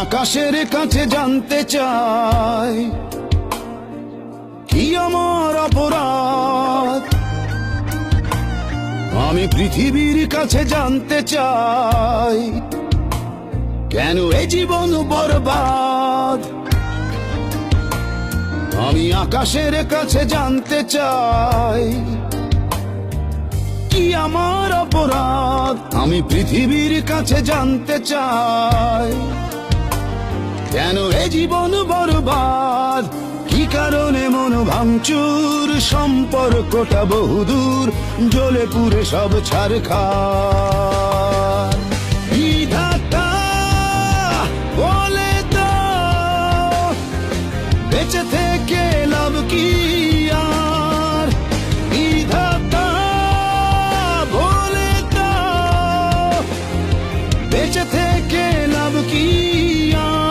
আকাশের কাছে জানতে চাই কি আমার অপরাধ। আমি পৃথিবীর কাছে জানতে চাই কেন এ জীবন বরবাদ। আমি আকাশের কাছে জানতে চাই কি আমার অপরাধ। আমি পৃথিবীর কাছে জানতে চাই কেন এ জীবন বরবাদ। কি কারণে মন ভাঙচুর, সম্পর্কটা বহুদূর, জ্বলে পুড়ে সব ছারখার। বিধাতা বলে দাও বেঁচে থেকে লাভ কি আর। বিধাতা বলে দাও বেঁচে থেকে লাভ কি আর।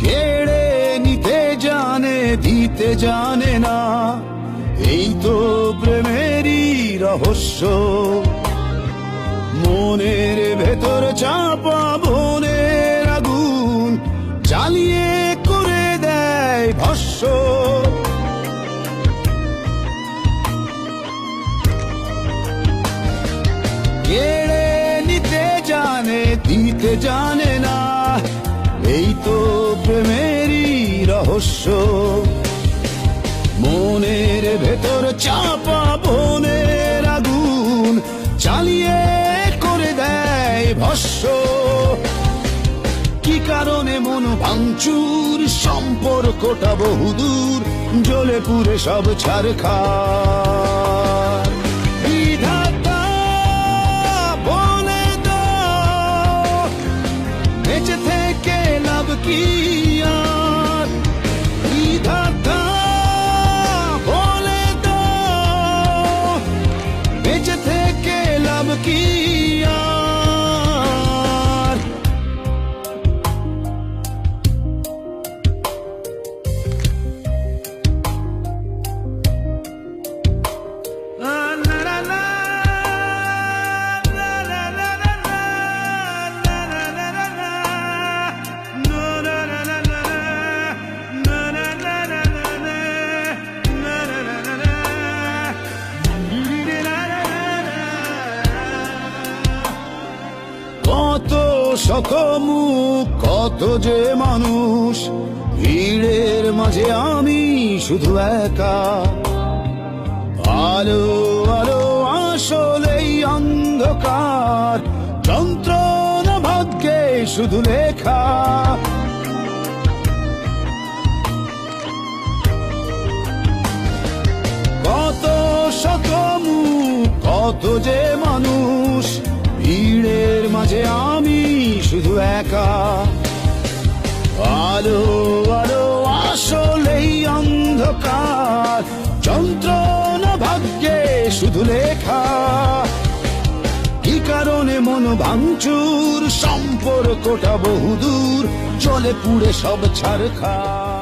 কেড়ে নিতে জানে, দিতে জানে না, এই তো প্রেমেরই রহস্য। মনের ভেতর চাপা বনের আগুন জ্বালিয়ে করে দেয় ভস্য। কেড়ে নিতে জানে, দিতে জানে না, এই তো প্রেমেরই রহস্য। মনের ভেতর চাপা বনের আগুন জ্বালিয়ে করে দেয় ভস্য। কি কারণে মন ভাঙচুর, সম্পর্কটা বহুদূর, জ্বলে পুড়ে সব ছারখার। বিধাতা বলে দাও বেঁচে থেকে লাভ কি আর। বিধাতা বলে দাও বেঁচে থেকে লাভ কি আর। কত শত মুখ, কত যে মানুষ, ভিড়ের মাঝে আমি শুধু একা। আলো আলো আসলেই অন্ধকার, যন্ত্রণা ভাগ্যে শুধু লেখা। কত শত মুখ, কত যে মানুষ, ভিড়ের মাঝে আমি শুধু একা। আলো আলো আসলেই অন্ধকার, যন্ত্রণা ভাগ্যে শুধু লেখা। কি কারণে মন ভাঙচুর, সম্পর্কটা বহুদূর, জ্বলে পুড়ে সব ছারখার।